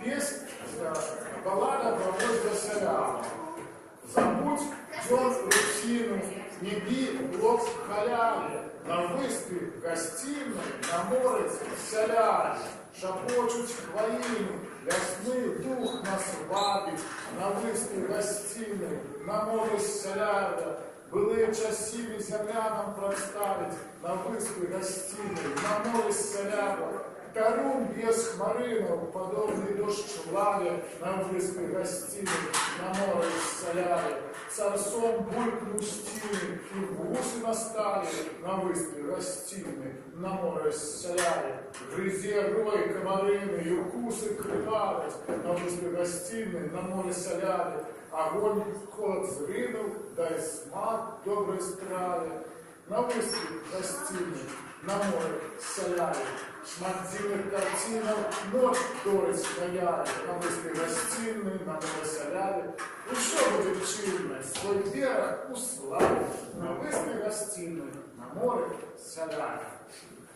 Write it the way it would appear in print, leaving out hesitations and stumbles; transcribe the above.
Есть баллада про возле соляна. Забудь Джон Русину, не би блок халяли, на выспе гостиной, на море соляли, шапочуть хвоину, ясный дух нас вабит, на выспе гостиной, на море соляли. Былые часили землянам представить, на выспе гостиной, на море соляли. Корун без хмаринов, подобный дождь лаве, на выспе гостиной, на море соляли. Царцом булькнул стены, и в гусы настали, на выспе гостиной, на море соляли. В грязе рой комарины, и укусы крывавят, на выспе гостиной, на море соляли. Огонь холод зринул, да и смак доброй страве, на выспе гостиной, на море соляли. Шматзиных картинок, ночь дорить стояли, на выспе гостиной, на море соляли. Ну что будет чинно, свой берег услали, на выспе гостиной, на море соляли.